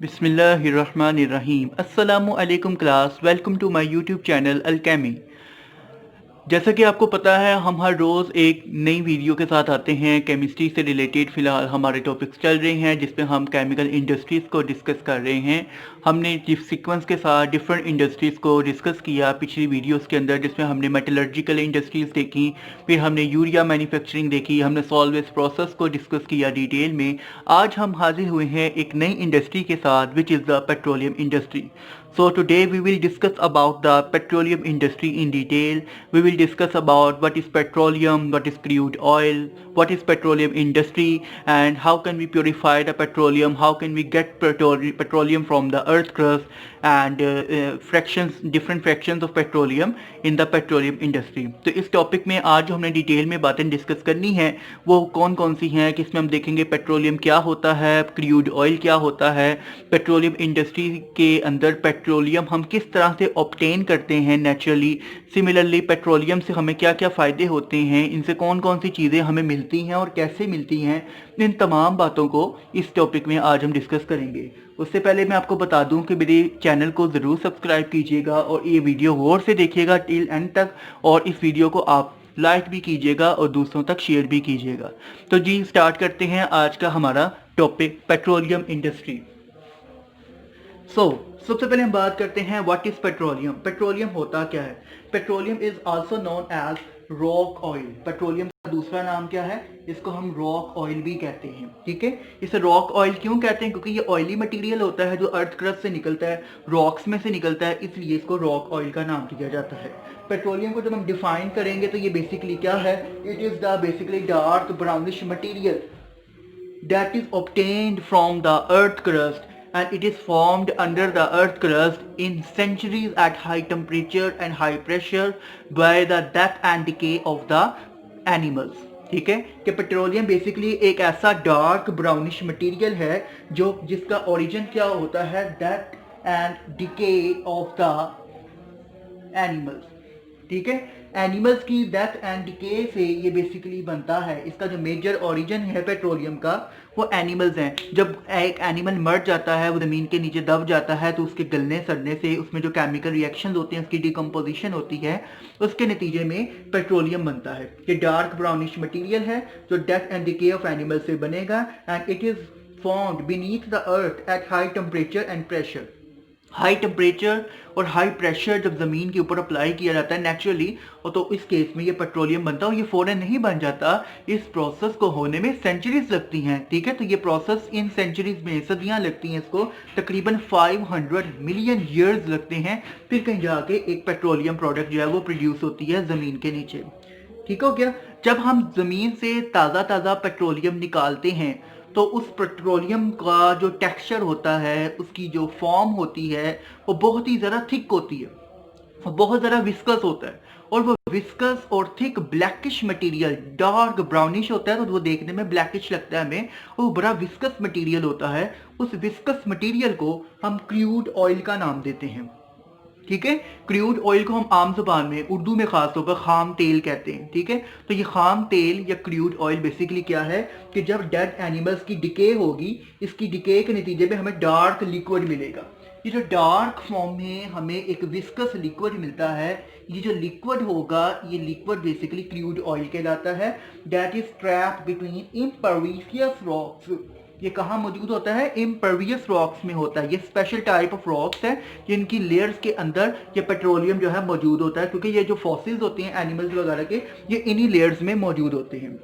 बिस्मिल्लाहिर्रहमानिर्रहीम। अस्सलामु अलैकुम class, welcome to my YouTube channel alchemy. जैसा कि आपको पता है हम हर रोज़ एक नई वीडियो के साथ आते हैं केमिस्ट्री से रिलेटेड। फ़िलहाल हमारे टॉपिक्स चल रहे हैं जिसमें हम केमिकल इंडस्ट्रीज़ को डिस्कस कर रहे हैं। हमने जिस सीक्वेंस के साथ डिफरेंट इंडस्ट्रीज़ को डिस्कस किया पिछली वीडियोस के अंदर, जिसमें हमने मेटलर्जिकल इंडस्ट्रीज़ देखी, फिर हमने यूरिया मैन्युफैक्चरिंग देखी, हमने सॉल्वेज प्रोसेस को डिस्कस किया डिटेल में। आज हम हाजिर हुए हैं एक नई इंडस्ट्री के साथ which is the petroleum industry. So today we will discuss about the petroleum industry in detail. We will discuss about what is petroleum, what is crude oil, what is petroleum industry, and how can we purify the petroleum, how can we get petroleum from the earth crust, and different fractions of petroleum in the petroleum industry. तो इस topic में आज जो हमने detail में बातें discuss करनी है वो कौन कौन सी हैं, कि इसमें हम देखेंगे पेट्रोलियम क्या होता है, क्रूड ऑयल क्या होता है, पेट्रोलियम इंडस्ट्री के अंदर पेट्रोलियम हम किस तरह से ऑब्टेन करते हैं नेचुरली, सिमिलरली पेट्रोलियम से हमें क्या क्या फ़ायदे होते हैं, इनसे कौन कौन सी चीज़ें हमें मिलती हैं और कैसे मिलती हैं। इन तमाम बातों को इस टॉपिक में आज हम डिस्कस करेंगे। उससे पहले मैं आपको बता दूं कि मेरे चैनल को ज़रूर सब्सक्राइब कीजिएगा और ये वीडियो गौर से देखिएगा टिल एंड तक, और इस वीडियो को आप लाइक भी कीजिएगा और दूसरों तक शेयर भी कीजिएगा। तो जी स्टार्ट करते हैं आज का हमारा टॉपिक पेट्रोलियम इंडस्ट्री। सबसे पहले हम बात करते हैं व्हाट इज पेट्रोलियम। पेट्रोलियम होता क्या है? Petroleum is also known as rock oil. Petroleum का दूसरा नाम क्या है? इसको हम रॉक ऑयल भी कहते हैं। ठीक है, इसे रॉक ऑयल क्यों कहते हैं? क्योंकि ये ऑयली मटेरियल होता है जो अर्थ क्रस्ट से निकलता है, रॉक्स में से निकलता है, इसलिए इसको रॉक ऑयल का नाम दिया जाता है। पेट्रोलियम को जब हम डिफाइन करेंगे तो ये बेसिकली क्या है? It is the basically dark brownish material that is obtained from the earth crust, and it is formed under the earth crust in centuries at high temperature and high pressure by the death and decay of the animals। ठीक है, कि petroleum basically एक ऐसा dark brownish material है जो जिसका origin क्या होता है? Death and decay of the animals. ठीक है, एनिमल्स की डेथ एंड डिके से ये बेसिकली बनता है। इसका जो मेजर ओरिजिन है पेट्रोलियम का वो एनिमल्स हैं। जब एक एनिमल मर जाता है, वो ज़मीन के नीचे दब जाता है, तो उसके गलने सड़ने से उसमें जो केमिकल रिएक्शंस होते हैं, उसकी डिकम्पोजिशन होती है, उसके नतीजे में पेट्रोलियम बनता है। ये डार्क ब्राउनिश मटीरियल है जो death and decay of animal से बनेगा, and it is formed beneath the earth at high temperature and pressure. High temperature और हाई प्रेशर जब ज़मीन के ऊपर अप्लाई किया जाता है नेचुरली, और तो इस केस में ये पेट्रोलियम बनता है। और ये फ़ौरन नहीं बन जाता, इस प्रोसेस को होने में सेंचुरीज लगती हैं। ठीक है, तो ये प्रोसेस इन सेंचुरीज में सदियां लगती हैं, इसको तकरीबन 500 मिलियन ईयर्स लगते हैं, फिर कहीं जाके एक पेट्रोलियम प्रोडक्ट जो है वो प्रोड्यूस होती है ज़मीन के नीचे। ठीक हो गया। जब हम ज़मीन से ताज़ा ताज़ा पेट्रोलियम निकालते हैं तो उस पेट्रोलियम का जो टेक्सचर होता है, उसकी जो फॉर्म होती है, वो बहुत ही ज़रा थिक होती है, वो बहुत ज़रा विस्कस होता है, और वो विस्कस और thick blackish material dark brownish होता है, तो वो देखने में ब्लैकिश लगता है हमें, और वो बड़ा विस्कस मटेरियल होता है। उस विस्कस मटेरियल को हम क्रूड ऑयल का नाम देते हैं। ठीक है, क्रूड ऑयल को हम आम जुबान में उर्दू में खास तौर पर खाम तेल कहते हैं। ठीक है, तो ये खाम तेल या क्रूड ऑयल बेसिकली क्या है कि जब डेड एनिमल्स की डिके होगी, इसकी डिके के नतीजे में हमें डार्क लिक्विड मिलेगा। ये जो डार्क फॉर्म में हमें एक विस्कस लिक्विड मिलता है, ये जो लिक्विड होगा, ये लिक्विड बेसिकली क्रूड ऑयल कहलाता है। That is trapped between impervious rocks. ये कहाँ मौजूद होता है? इम्परवियस रॉक्स में होता है। ये स्पेशल टाइप ऑफ रॉक्स है जिनकी लेयर्स के अंदर ये पेट्रोलियम जो है मौजूद होता है, क्योंकि ये जो फॉसिल्स होते हैं एनिमल्स वगैरह के, ये इन्हीं लेयर्स में मौजूद होते हैं।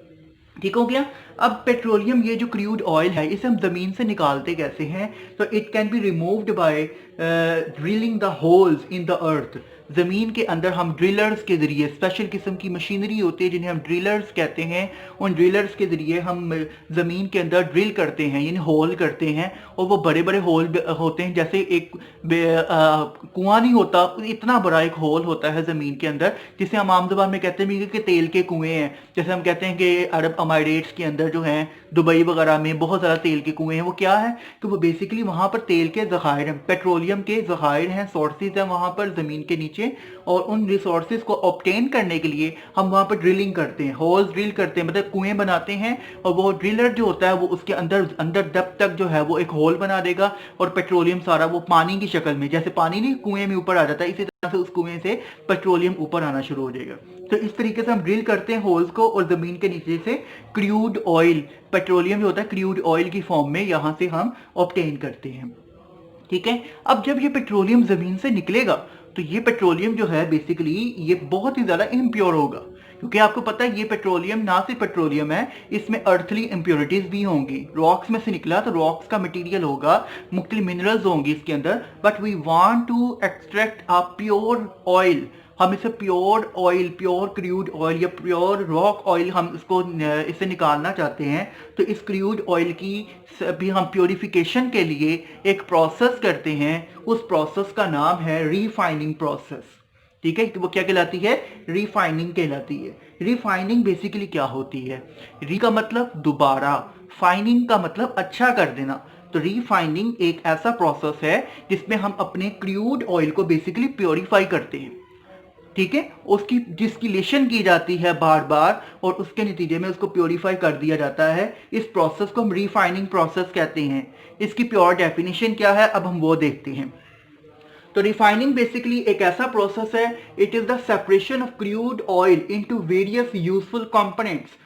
ठीक हो गया। अब पेट्रोलियम, ये जो क्रूड ऑयल है, इसे हम ज़मीन से निकालते कैसे हैं? तो it can be removed by drilling the holes in the earth. ज़मीन के अंदर हम ड्रिलर्स के ज़रिए, स्पेशल किस्म की मशीनरी होती है जिन्हें हम ड्रिलर्स कहते हैं, उन ड्रिलर्स के ज़रिए हम ज़मीन के अंदर ड्रिल करते हैं, यानी होल करते हैं। और वो बड़े बड़े होल होते हैं, जैसे एक कुआं नहीं होता, इतना बड़ा एक होल होता है ज़मीन के अंदर, जिसे हम आम ज़बान में कहते हैं कि तेल के कुएँ हैं। जैसे हम कहते हैं कि अरब अमाइरेट्स के अंदर जो हैं दुबई वगैरह में बहुत ज़्यादा तेल के कुएं हैं, वो क्या है कि वो बेसिकली वहाँ पर तेल के ज़खायर हैं, पेट्रोलियम के ज़खायर हैं, सोर्सेज हैं वहाँ पर ज़मीन के नीचे, और उन रिसोर्सेज को ऑब्टेन करने के लिए हम वहाँ पर ड्रिलिंग करते हैं, होल्स ड्रिल करते हैं, मतलब कुएं बनाते हैं, और वो ड्रिलर जो होता है वो उसके अंदर अंदर डेप्थ तक जो है वो एक होल बना देगा, और पेट्रोलियम सारा वो पानी की शक्ल में, जैसे पानी नहीं कुएं में ऊपर आ जाता है, इसी तरह से उस कुएं से पेट्रोलियम ऊपर आना शुरू हो जाएगा। तो इस तरीके से हम ड्रिल करते हैं होल्स को, और जमीन के नीचे से क्रूड ऑयल, पेट्रोलियम जो होता है क्रूड ऑयल की फॉर्म में यहां से हम ऑब्टेन करते हैं। ठीक है, अब जब ये पेट्रोलियम जमीन से निकलेगा तो ये पेट्रोलियम जो है बेसिकली ये बहुत ही ज्यादा इम्प्योर होगा, क्योंकि आपको पता है ये पेट्रोलियम ना सिर्फ पेट्रोलियम है, इसमें अर्थली इम्प्योरिटीज भी होंगी, रॉक्स में से निकला तो रॉक्स का मटेरियल होगा, मुख्तलिफ मिनरल्स होंगे इसके अंदर, but we want to extract a pure oil, हम इसे pure oil, pure crude oil या प्योर रॉक ऑयल हम इसको इसे निकालना चाहते हैं। तो इस क्रूड ऑयल की भी हम प्योरिफिकेशन के लिए एक प्रोसेस करते हैं, उस प्रोसेस का नाम है रिफाइनिंग प्रोसेस। ठीक है, वो क्या कहलाती है? रिफाइनिंग कहलाती है। रिफाइनिंग बेसिकली क्या होती है? री का मतलब दोबारा, फाइनिंग का मतलब अच्छा कर देना। तो रिफाइनिंग एक ऐसा प्रोसेस है जिसमें हम अपने क्रूड ऑयल को बेसिकली प्योरीफाई करते हैं। ठीक है, उसकी डिस्टिलेशन की जाती है बार बार, और उसके नतीजे में उसको प्योरीफाई कर दिया जाता है। इस प्रोसेस को हम रिफाइनिंग प्रोसेस कहते हैं। इसकी प्योर डेफिनेशन क्या है अब हम वो देखते हैं। तो रिफाइनिंग बेसिकली एक ऐसा प्रोसेस है, it is the separation of crude oil into various useful components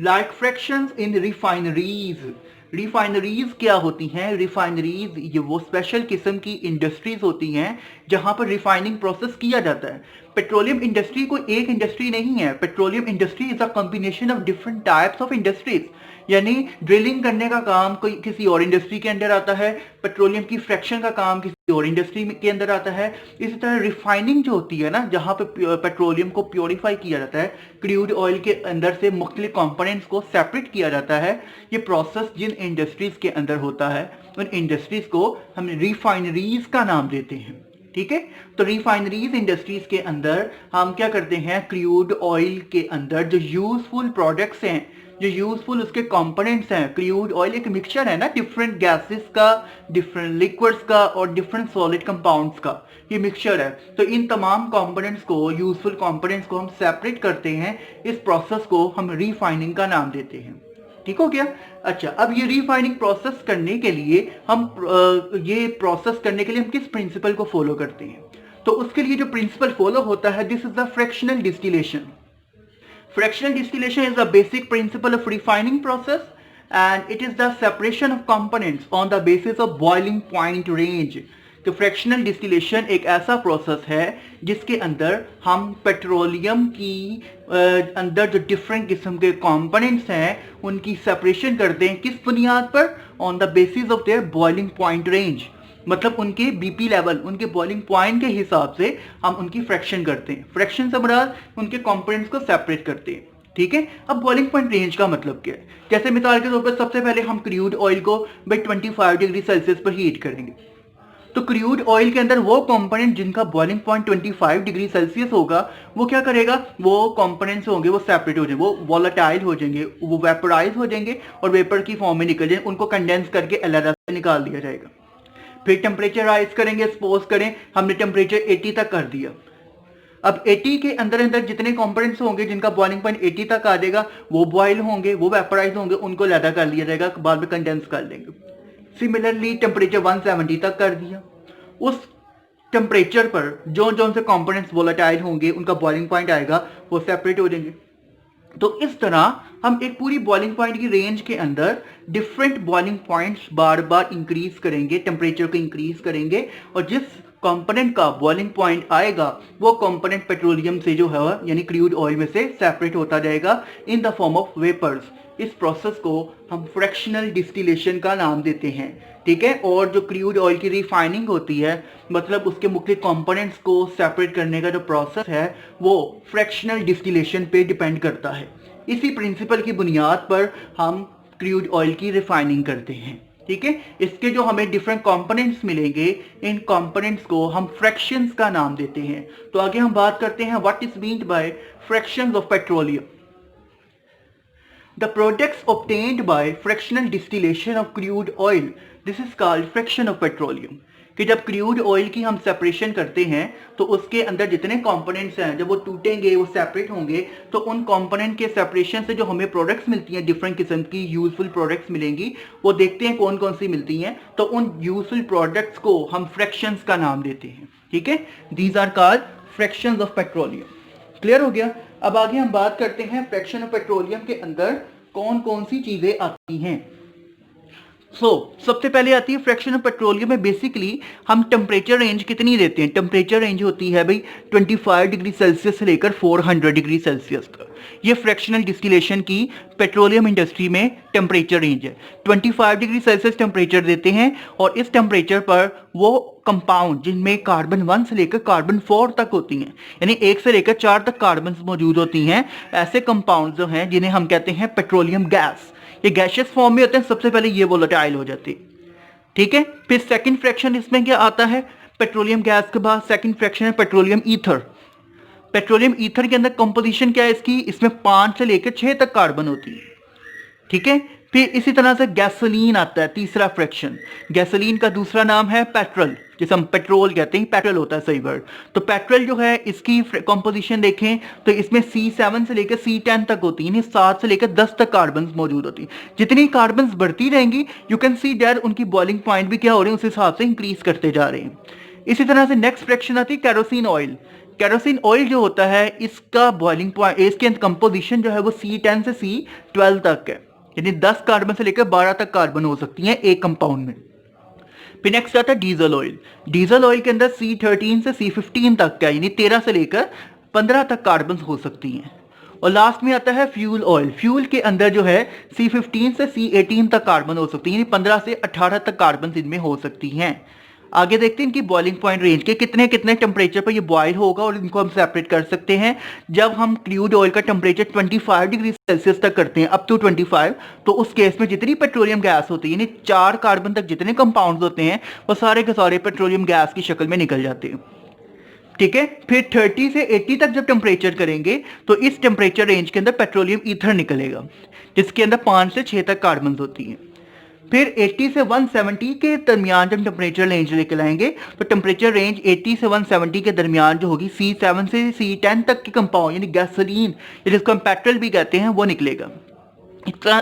like fractions in refineries. Refineries क्या होती हैं? रिफाइनरीज ये वो स्पेशल किस्म की इंडस्ट्रीज होती हैं जहां पर रिफाइनिंग प्रोसेस किया जाता है। पेट्रोलियम इंडस्ट्री कोई एक इंडस्ट्री नहीं है, petroleum industry is a combination of different types of industries. यानी ड्रिलिंग करने का काम कोई किसी और इंडस्ट्री के अंदर आता है, पेट्रोलियम की फ्रैक्शन का काम किसी और इंडस्ट्री के अंदर आता है। इसी तरह रिफाइनिंग जो होती है ना, जहां पे पेट्रोलियम को प्योरीफाई किया जाता है, क्रूड ऑयल के अंदर से मुख्तलिफ कंपोनेंट्स को सेपरेट किया जाता है, ये प्रोसेस जिन इंडस्ट्रीज के अंदर होता है उन इंडस्ट्रीज को हम रिफाइनरीज का नाम देते हैं। ठीक है, तो रिफाइनरीज इंडस्ट्रीज के अंदर हम क्या करते हैं, क्रूड ऑयल के अंदर जो यूजफुल प्रोडक्ट्स हैं, जो यूजफुल उसके कंपोनेंट्स हैं, क्रूड ऑयल एक मिक्सचर है ना डिफरेंट गैसेस का, डिफरेंट लिक्विड्स का और डिफरेंट सॉलिड कंपाउंड्स का, ये मिक्सचर है। तो इन तमाम कंपोनेंट्स को, यूजफुल कंपोनेंट्स को हम सेपरेट करते हैं, इस प्रोसेस को हम रिफाइनिंग का नाम देते हैं। ठीक हो गया? अच्छा, अब ये रिफाइनिंग प्रोसेस करने के लिए हम किस प्रिंसिपल को फॉलो करते हैं? तो उसके लिए जो प्रिंसिपल फॉलो होता है, this is the fractional distillation. Fractional distillation is the basic principle of refining process, and it is the separation of components on the basis of boiling point range. तो fractional distillation एक ऐसा process है जिसके अंदर हम petroleum की अंदर जो डिफरेंट किस्म के कंपोनेंट्स हैं उनकी सेपरेशन करते हैं। किस बुनियाद पर? On the basis of their boiling point range, मतलब उनके बीपी लेवल, उनके बॉइलिंग पॉइंट के हिसाब से हम उनकी फ्रैक्शन करते हैं। फ्रैक्शन से मुराद उनके कंपोनेंट्स को सेपरेट करते हैं। ठीक है, अब बॉइलिंग पॉइंट रेंज का मतलब क्या है? जैसे मिसाल के तौर पर सबसे पहले हम क्रूड ऑयल को 25 डिग्री सेल्सियस पर हीट करेंगे। तो क्रूड ऑयल के अंदर वो कंपोनेंट जिनका बॉइलिंग पॉइंट 25 डिग्री सेल्सियस होगा, वो क्या करेगा, वो कंपोनेंट्स होंगे वो सेपरेट हो जाएंगे, वो वॉलेटाइल हो जाएंगे, वो वेपराइज हो जाएंगे और वेपर की फॉर्म में निकल जाएंगे, उनको कंडेंस करके अलग से निकाल दिया जाएगा। फिर टेम्परेचर राइज करेंगे, सपोज करें हमने टेम्परेचर 80 तक कर दिया। अब 80 के अंदर अंदर जितने कंपोनेंट्स होंगे जिनका बॉइलिंग पॉइंट 80 तक आ जाएगा, वो बॉयल होंगे, वो वेपराइज होंगे, उनको अलग कर लिया जाएगा, बाद में कंडेंस कर लेंगे। सिमिलरली टेम्परेचर 170 तक कर दिया। उस टेम्परेचर पर जो जो से कंपोनेंट्स वोलेटाइल होंगे उनका बॉइलिंग पॉइंट आएगा, वो सेपरेट हो जाएंगे। तो इस तरह हम एक पूरी बॉइलिंग पॉइंट की रेंज के अंदर डिफरेंट बॉइलिंग पॉइंट्स बार बार इंक्रीज करेंगे, टेम्परेचर को इंक्रीज करेंगे, और जिस कंपोनेंट का बॉइलिंग पॉइंट आएगा वो कंपोनेंट पेट्रोलियम से जो है यानी क्रूड ऑयल में से सेपरेट होता जाएगा in the form of vapours. इस प्रोसेस को हम फ्रैक्शनल डिस्टिलेशन का नाम देते हैं। ठीक है, और जो क्रूड ऑयल की रिफाइनिंग होती है, मतलब उसके मुख्य कंपोनेंट्स को सेपरेट करने का जो प्रोसेस है वो फ्रैक्शनल डिस्टिलेशन पे डिपेंड करता है। इसी प्रिंसिपल की बुनियाद पर हम क्रूड ऑयल की रिफाइनिंग करते हैं। ठीक है, इसके जो हमें डिफरेंट कंपोनेंट्स मिलेंगे, इन कंपोनेंट्स को हम फ्रैक्शंस का नाम देते हैं। तो आगे हम बात करते हैं what is meant by fractions of petroleum. The products obtained by fractional distillation of crude oil, this is called fraction of petroleum। कि जब क्रूड ऑयल की हम सेपरेशन करते हैं तो उसके अंदर जितने कंपोनेंट्स हैं जब वो टूटेंगे, वो सेपरेट होंगे, तो उन कंपोनेंट के सेपरेशन से जो हमें प्रोडक्ट्स मिलती हैं, डिफरेंट किस्म की यूजफुल प्रोडक्ट्स मिलेंगी, वो देखते हैं कौन कौन सी मिलती हैं। तो उन यूजफुल प्रोडक्ट्स को हम फ्रैक्शंस का नाम देते हैं। ठीक है, these are called fractions of petroleum. Clear हो गया। अब आगे हम बात करते हैं फ्रैक्शन ऑफ पेट्रोलियम के अंदर कौन कौन सी चीजें आती हैं। सबसे पहले आती है फ्रैक्शन ऑफ पेट्रोलियम में बेसिकली हम टेम्परेचर रेंज कितनी देते हैं। टेम्परेचर रेंज होती है भाई 25 डिग्री सेल्सियस से लेकर 400 डिग्री सेल्सियस तक। ये फ्रैक्शनल डिस्टिलेशन की पेट्रोलियम इंडस्ट्री में टेम्परेचर रेंज है। 25 डिग्री सेल्सियस टेम्परेचर देते हैं और इस टेम्परेचर पर वो कंपाउंड जिनमें कार्बन 1 से लेकर कार्बन 4 तक होती हैं, यानी 1 से लेकर 4 तक कार्बन मौजूद होती हैं, ऐसे कंपाउंड जो हैं जिन्हें हम कहते हैं पेट्रोलियम गैस। ये गैशियस फॉर्म में होते हैं, सबसे पहले ये वोलेटाइल हो जाती है। ठीक है, फिर सेकंड फ्रैक्शन इसमें क्या आता है, पेट्रोलियम गैस के बाद सेकंड फ्रैक्शन है पेट्रोलियम ईथर। पेट्रोलियम ईथर के अंदर कंपोजिशन क्या है इसकी, इसमें 5 से लेकर 6 तक कार्बन होती है। ठीक है, फिर इसी तरह से गैसोलीन आता है, तीसरा फ्रैक्शन। गैसोलीन का दूसरा नाम है पेट्रोल, जिसे हम पेट्रोल कहते हैं, पेट्रोल होता है सही वर्ड। तो पेट्रोल जो है इसकी कंपोजिशन देखें तो इसमें C7 से लेकर C10 तक होती है, यानी 7 से लेकर 10 तक कार्बन मौजूद होती है। जितनी कार्बन बढ़ती रहेंगी यू कैन सी डेट उनकी बॉइलिंग पॉइंट भी क्या हो रहे हैं उस हिसाब से इंक्रीज करते जा रहे हैं। इसी तरह से नेक्स्ट फ्रैक्शन आती है कैरोसिन ऑयल। कैरोसिन ऑयल जो होता है इसका बॉइलिंग पॉइंट, इसके कंपोजिशन जो है वो C10 से C12 तक है, यानी 10 कार्बन से लेकर 12 तक कार्बन हो सकती हैं एक कंपाउंड में। फिर नेक्स्ट आता है डीजल ऑयल। डीजल ऑयल के अंदर C13 से C15 तक का, यानी 13 से लेकर 15 तक कार्बन हो सकती हैं। और लास्ट में आता है फ्यूल ऑयल। फ्यूल के अंदर जो है C15 से C18 तक कार्बन हो सकती है, यानी 15 से 18 तक कार्बन इनमें हो सकती हैं। आगे देखते हैं इनकी बॉइलिंग पॉइंट रेंज के कितने कितने टेम्परेचर पर ये बॉयल होगा और इनको हम सेपरेट कर सकते हैं। जब हम क्रूड ऑयल का टेम्परेचर 25 डिग्री सेल्सियस तक करते हैं, अप टू 25, तो उस केस में जितनी पेट्रोलियम गैस होती है, यानी 4 कार्बन तक जितने कंपाउंड्स होते हैं वो सारे के सारे पेट्रोलियम गैस की शक्ल में निकल जाते हैं। ठीक है, फिर 30 से 80 तक जब टेम्परेचर करेंगे तो इस टेम्परेचर रेंज के अंदर पेट्रोलियम ईथर निकलेगा, जिसके अंदर 5 से 6 तक कार्बन होती हैं। फिर 80 से 170 के दरमियान जब टेम्परेचर रेंज लेकर आएंगे तो टेम्परेचर रेंज 80 से 170 के दरमियान जो होगी C7 से C10 तक के कंपाउंड, यानी गैसोलीन जिसको हम पेट्रोल भी कहते हैं, वो निकलेगा।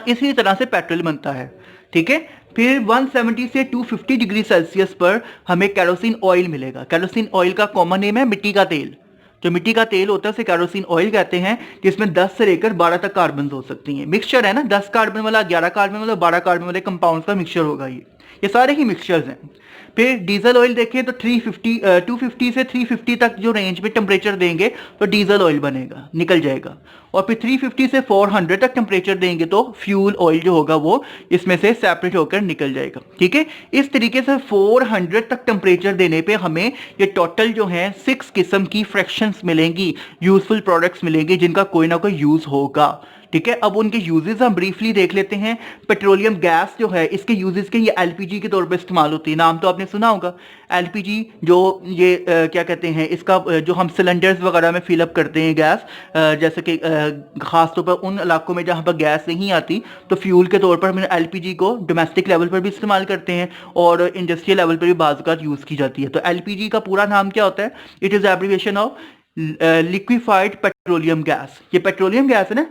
इसी तरह से पेट्रोल बनता है। ठीक है, फिर 170 से 250 डिग्री सेल्सियस पर हमें कैरोसिन ऑयल मिलेगा। कैरोसिन ऑयल का कॉमन नेम है मिट्टी का तेल। जो मिट्टी का तेल होता है उसे कैरोसिन ऑयल कहते हैं, जिसमें 10 से लेकर 12 तक कार्बन हो सकती हैं। मिक्सचर है ना, 10 कार्बन वाला, 11 कार्बन वाला, 12 कार्बन वाले कंपाउंड्स का मिक्सचर होगा ये सारे ही मिक्सचर्स हैं। फिर डीजल ऑयल देखें तो 250 से 350 तक जो रेंज में टेम्परेचर देंगे तो डीजल ऑयल बनेगा, निकल जाएगा। और फिर 350 से 400 तक टेम्परेचर देंगे तो फ्यूल ऑयल जो होगा वो इसमें से सेपरेट होकर निकल जाएगा। ठीक है, इस तरीके से 400 तक टेम्परेचर देने पे हमें ये टोटल जो है 6 किस्म की फ्रैक्शंस मिलेंगी, यूजफुल प्रोडक्ट्स मिलेंगे जिनका कोई ना कोई यूज होगा। ठीक है, अब उनके यूजेस हम ब्रीफली देख लेते हैं। पेट्रोलियम गैस जो है इसके यूजेस के, ये एलपीजी के तौर पे इस्तेमाल होती है, नाम तो आपने सुना होगा एलपीजी। जो ये क्या कहते हैं इसका, जो हम सिलेंडर्स वगैरह में फिलअप करते हैं गैस, जैसे कि ख़ास तौर पर उन इलाकों में जहाँ पर गैस नहीं आती तो फ्यूल के तौर पर हम एलपीजी को डोमेस्टिक लेवल पर भी इस्तेमाल करते हैं और इंडस्ट्रियल लेवल पर भी बाज़ औक़ात यूज़ की जाती है। तो एलपीजी का पूरा नाम क्या होता है, it is abbreviation of liquefied petroleum gas. ये पेट्रोलियम गैस है ना,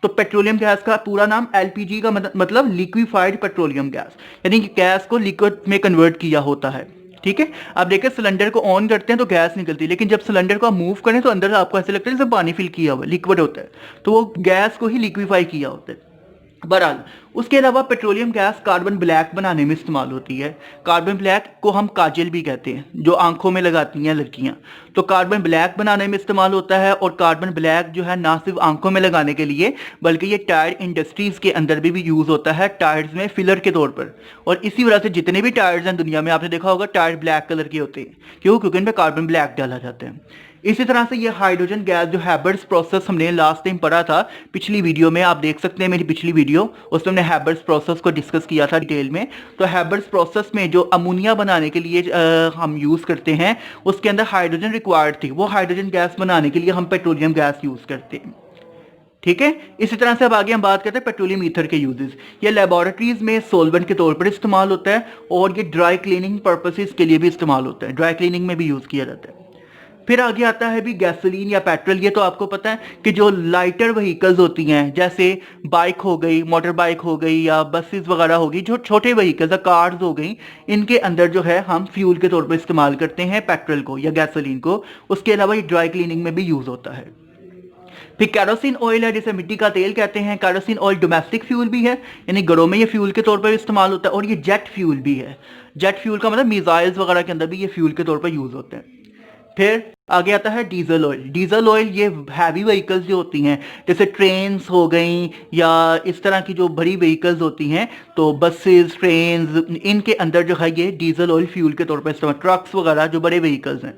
तो पेट्रोलियम गैस का पूरा नाम एलपीजी का मतलब लिक्विफाइड पेट्रोलियम गैस, यानी कि गैस को लिक्विड में कन्वर्ट किया होता है। ठीक है, अब देखिए सिलेंडर को ऑन करते हैं तो गैस निकलती है, लेकिन जब सिलेंडर को आप मूव करें तो अंदर आपको ऐसे लगता है जैसे पानी फिल किया हुआ लिक्विड होता है, तो वो गैस को ही लिक्विफाई किया होता है। बहरहाल उसके अलावा पेट्रोलियम गैस कार्बन ब्लैक बनाने में इस्तेमाल होती है। कार्बन ब्लैक को हम काजल भी कहते हैं, जो आंखों में लगाती हैं लड़कियां, तो कार्बन ब्लैक बनाने में इस्तेमाल होता है। और कार्बन ब्लैक जो है ना सिर्फ आंखों में लगाने के लिए बल्कि ये टायर इंडस्ट्रीज के अंदर भी यूज़ होता है, टायर्स में फिलर के तौर पर। और इसी वजह से जितने भी टायर्स हैं दुनिया में आपने देखा होगा टायर ब्लैक कलर के होते हैं, क्योंकि इनमें कार्बन ब्लैक डाला जाता है। इसी तरह से ये हाइड्रोजन गैस जो हैबर्स प्रोसेस हमने लास्ट टाइम पढ़ा था पिछली वीडियो में, आप देख सकते हैं मेरी पिछली वीडियो, उसमें हमने हैबर्स प्रोसेस को डिस्कस किया था डिटेल में। तो हैबर्स प्रोसेस में जो अमोनिया बनाने के लिए हम यूज़ करते हैं उसके अंदर हाइड्रोजन रिक्वायर्ड थी, वो हाइड्रोजन गैस बनाने के लिए हम पेट्रोलियम गैस यूज़ करते हैं। ठीक है। इसी तरह से अब आगे हम बात करते हैं पेट्रोलियम ईथर के यूजेस। ये लेबोरेटरीज में सोलवेंट के तौर पर इस्तेमाल होता है और ये ड्राई क्लीनिंग पर्पसेस के लिए भी इस्तेमाल होता है, ड्राई क्लीनिंग में भी यूज किया जाता है। फिर आगे आता है भी गैसोलीन या पेट्रोल। ये तो आपको पता है कि जो लाइटर व्हीकल्स होती हैं, जैसे बाइक हो गई, मोटर बाइक हो गई या बसेस वगैरह होगी, जो छोटे व्हीकल्स कार्स हो गई, इनके अंदर जो है हम फ्यूल के तौर पर इस्तेमाल करते हैं पेट्रोल को या गैसोलीन को। उसके अलावा ये ड्राई क्लीनिंग में भी यूज होता है। फिर कैरोसिन ऑयल है, जिसे मिट्टी का तेल कहते हैं। कैरोसिन ऑयल डोमेस्टिक फ्यूल भी है, यानी घरों में ये फ्यूल के तौर पर इस्तेमाल होता है, और ये जेट फ्यूल भी है। जेट फ्यूल का मतलब मिसाइल्स वगैरह के अंदर भी ये फ्यूल के तौर पर यूज होते हैं। फिर आगे आता है डीजल ऑयल। डीजल ऑयल ये हैवी व्हीकल्स जो होती हैं, जैसे ट्रेन्स हो गई या इस तरह की जो बड़ी व्हीकल्स होती हैं, तो बसेस, ट्रेन्स, इनके अंदर जो है ये डीजल ऑयल फ्यूल के तौर पर इस्तेमाल, ट्रक्स वगैरह जो बड़े व्हीकल्स हैं।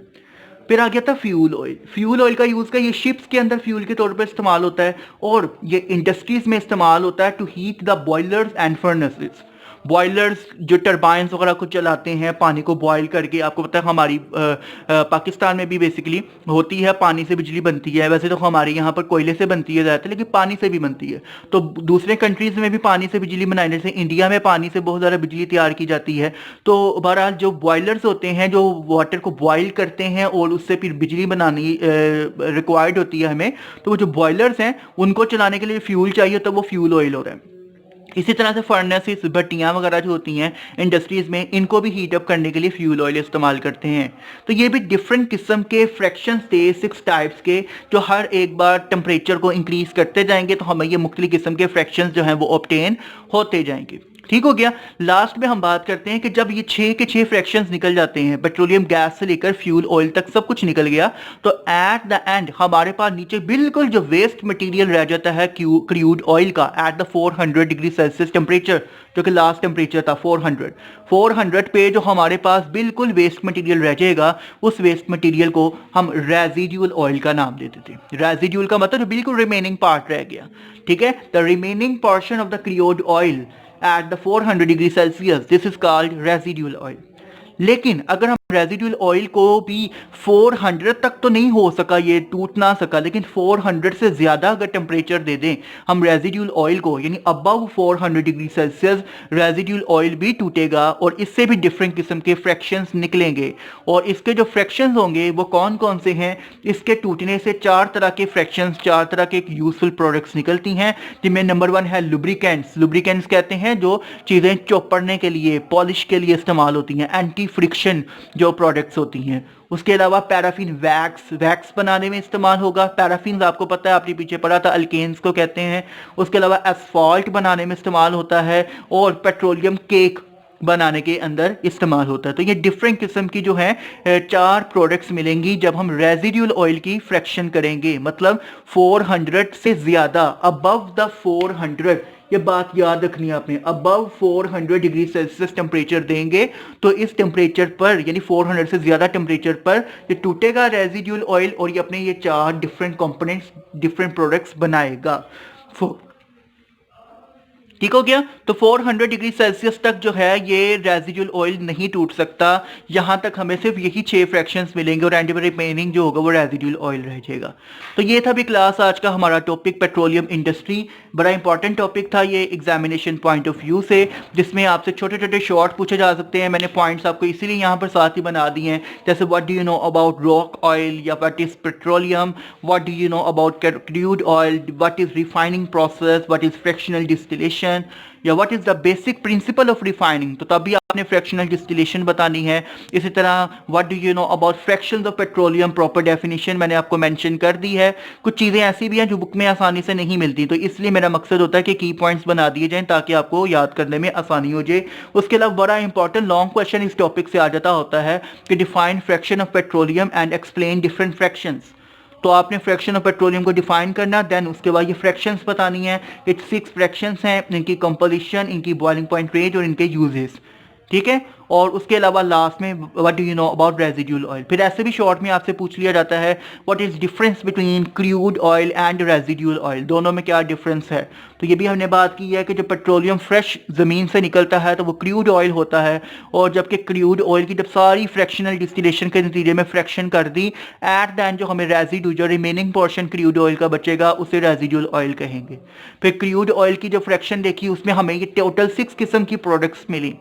फिर आ गया था फ्यूल ऑयल। फ्यूल ऑयल का यूज़ का ये शिप्स के अंदर फ्यूल के तौर पर इस्तेमाल होता है, और ये इंडस्ट्रीज में इस्तेमाल होता है to heat the boilers and furnaces. Boilers जो टरबाइंस वगैरह को चलाते हैं पानी को बॉयल करके, आपको पता है हमारी पाकिस्तान में भी बेसिकली होती है, पानी से बिजली बनती है। वैसे तो हमारे यहाँ पर कोयले से बनती है ज़्यादातर, लेकिन पानी से भी बनती है। तो दूसरे कंट्रीज़ में भी पानी से बिजली बनाई, जैसे इंडिया में पानी से बहुत ज़्यादा बिजली तैयार की जाती है। तो बहरहाल जो बॉयलर्स होते हैं, जो वाटर को बॉयल करते हैं और उससे फिर बिजली बनानी रिक्वायर्ड होती है हमें, तो वो जो बॉयलर्स हैं उनको चलाने के लिए फ्यूल चाहिए, तो वो फ्यूल ऑयल हो रहा है। इसी तरह से फर्नेसेस, भट्टियाँ वगैरह जो होती हैं इंडस्ट्रीज़ में, इनको भी हीट अप करने के लिए फ्यूल ऑयल इस्तेमाल करते हैं। तो ये भी डिफरेंट किस्म के फ्रैक्शंस थे, 6 टाइप्स के, जो हर एक बार टेम्परेचर को इंक्रीज करते जाएंगे तो हमें ये मुख्तलिफ किस्म के फ्रैक्शंस जो हैं वो ऑब्टेन होते जाएंगे। ठीक हो गया। लास्ट में हम बात करते हैं कि जब ये 6 के 6 फ्रैक्शंस निकल जाते हैं, पेट्रोलियम गैस से लेकर फ्यूल ऑयल तक सब कुछ निकल गया, तो एट द एंड हमारे पास नीचे बिल्कुल जो वेस्ट मटेरियल रह जाता है क्रूड ऑयल का, at the 400 degree Celsius temperature, जो कि लास्ट टेम्परेचर था 400 पे जो हमारे पास बिल्कुल वेस्ट मटेरियल रह जाएगा, उस वेस्ट मटेरियल को हम रेजिडुअल ऑयल का नाम देते थे। रेजिडुअल का मतलब बिल्कुल रिमेनिंग पार्ट रह गया। ठीक है, the remaining portion of the crude oil at the 400 degree Celsius, this is called residual oil. लेकिन अगर हम रेजिडुअल ऑयल को भी 400 तक तो नहीं हो सका, ये टूट ना सका, लेकिन 400 से ज़्यादा अगर टेम्परेचर दे दें हम रेजिडुअल ऑयल को, यानी above 400 degree Celsius, residual oil भी टूटेगा और इससे भी डिफरेंट किस्म के फ्रैक्शंस निकलेंगे। और इसके जो फ्रैक्शंस होंगे वो कौन कौन से हैं? इसके टूटने से 4 तरह के फ्रैक्शंस, 4 तरह के यूजफुल प्रोडक्ट्स निकलती हैं, जिनमें नंबर 1 है लुब्रिकेंट्स। लुब्रिकेंट्स कहते हैं जो चीज़ें चौपड़ने के लिए, पॉलिश के लिए इस्तेमाल होती हैं, एंटी फ्रिक्शन जो प्रोडक्ट्स होती हैं। उसके अलावा पैराफिन, वैक्स बनाने में इस्तेमाल होगा। पैराफिन आपको पता है, आपने पीछे पढ़ा था, अल्केन्स को कहते हैं। उसके अलावा एसफॉल्ट बनाने में इस्तेमाल होता है, और पेट्रोलियम केक बनाने के अंदर इस्तेमाल होता है। तो ये डिफरेंट किस्म की जो है 4 प्रोडक्ट्स मिलेंगी जब हम रेजिडुअल ऑयल की फ्रैक्शन करेंगे, मतलब 400 से ज़्यादा, अबव द 400, ये बात याद रखनी है आपने, अबव 400 डिग्री सेल्सियस टेम्परेचर देंगे तो इस टेम्परेचर पर, यानी 400 से ज़्यादा टेम्परेचर पर ये टूटेगा रेजिडुअल ऑयल, और ये अपने ये 4 डिफरेंट कंपोनेंट्स, डिफरेंट प्रोडक्ट्स बनाएगा। ठीक हो गया। तो 400 डिग्री सेल्सियस तक जो है ये रेजिडुअल ऑयल नहीं टूट सकता, यहाँ तक हमें सिर्फ यही 6 फ्रैक्शंस मिलेंगे और एंड रिमेनिंग जो होगा वो रेजिडुअल ऑयल रह जाएगा। तो ये था भी क्लास आज का हमारा टॉपिक, पेट्रोलियम इंडस्ट्री। बड़ा इंपॉर्टेंट टॉपिक था ये एग्जामिनेशन पॉइंट ऑफ व्यू से, जिसमें आपसे छोटे छोटे शॉर्ट पूछे जा सकते हैं। मैंने पॉइंट्स आपको इसीलिए यहाँ पर साथ ही बना दिए हैं, जैसे what do you know about rock oil, या what is petroleum, what do you know about crude oil, what is refining process, what is fractional distillation, या what is the basic principle of refining. तो तभी आपने fractional distillation बतानी है। इसी तरह what do you know about fractions of petroleum, proper definition मैंने आपको मेंशन कर दी है। कुछ चीज़ें ऐसी भी हैं जो बुक में आसानी से नहीं मिलती, तो इसलिए मेरा मकसद होता है कि की पॉइंट्स बना दिए जाएं ताकि आपको याद करने में आसानी हो जाए। उसके अलावा बड़ा इंपॉर्टेंट लॉन्ग क्वेश्चन इस टॉपिक से आ जाता होता है कि define fraction of petroleum and explain different fractions. तो आपने फ्रैक्शन ऑफ पेट्रोलियम को डिफाइन करना, देन उसके बाद ये फ्रैक्शंस बतानी है। ये 6 फ्रैक्शंस हैं, इनकी कंपोजिशन, इनकी बॉइलिंग पॉइंट रेट और इनके यूजेस। ठीक है। और उसके अलावा लास्ट में what do you know about residual oil, फिर ऐसे भी शॉर्ट में आपसे पूछ लिया जाता है what is difference between crude oil and residual oil, दोनों में क्या डिफरेंस है। तो ये भी हमने बात की है कि जो पेट्रोलियम फ्रेश ज़मीन से निकलता है तो वो क्रूड ऑयल होता है, और जबकि क्रूड ऑयल की जब सारी फ्रैक्शनल डिस्टिलेशन के नतीजे में फ्रैक्शन कर दी, एट द एंड जो हमें रेजिड्यू जो रिमेनिंग पोर्शन क्रूड ऑयल का बचेगा उसे रेजिड्यूल ऑयल कहेंगे। फिर क्रूड ऑयल की जो फ्रैक्शन देखी उसमें हमें ये टोटल 6 किस्म की प्रोडक्ट्स मिली,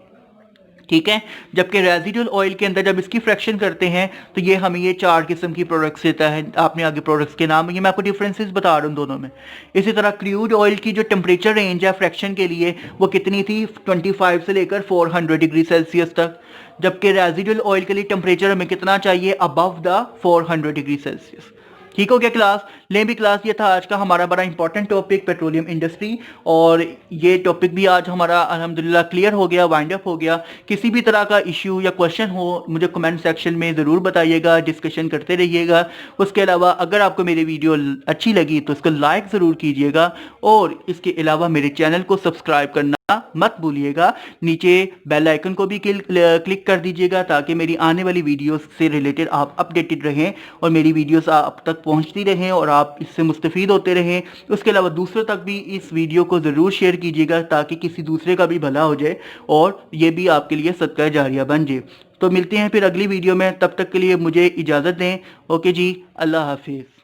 ठीक है। जबकि रेजिडुअल ऑयल के अंदर जब इसकी फ्रैक्शन करते हैं तो ये हमें ये 4 किस्म की प्रोडक्ट्स देता है। आपने आगे प्रोडक्ट्स के नाम, ये मैं आपको डिफरेंसेस बता रहा हूँ दोनों में। इसी तरह क्रूड ऑयल की जो टेम्परेचर रेंज है फ्रैक्शन के लिए वो कितनी थी, 25 से लेकर 400 डिग्री सेल्सियस तक, जबकि रेजिडुअल ऑयल के लिए टेम्परेचर हमें कितना चाहिए, अबव द 400 डिग्री सेल्सियस। ठीक हो गया क्लास। लें भी क्लास, ये था आज का हमारा बड़ा इंपॉर्टेंट टॉपिक पेट्रोलियम इंडस्ट्री, और ये टॉपिक भी आज हमारा अल्हम्दुलिल्लाह क्लियर हो गया, वाइंड अप हो गया। किसी भी तरह का इश्यू या क्वेश्चन हो मुझे कमेंट सेक्शन में ज़रूर बताइएगा, डिस्कशन करते रहिएगा। उसके अलावा अगर आपको मेरी वीडियो अच्छी लगी तो इसको लाइक ज़रूर कीजिएगा, और इसके अलावा मेरे चैनल को सब्सक्राइब करना मत भूलिएगा। नीचे बेल आइकन को भी क्लिक कर दीजिएगा ताकि मेरी आने वाली वीडियोस से रिलेटेड आप अपडेटेड रहें और मेरी वीडियोस आप तक पहुंचती रहें और आप इससे मुस्तफ़ीद होते रहें। उसके अलावा दूसरों तक भी इस वीडियो को ज़रूर शेयर कीजिएगा ताकि किसी दूसरे का भी भला हो जाए और ये भी आपके लिए सदका जारिया बन जाए। तो मिलते हैं फिर अगली वीडियो में, तब तक के लिए मुझे इजाज़त दें। ओके जी, अल्लाह हाफिज़।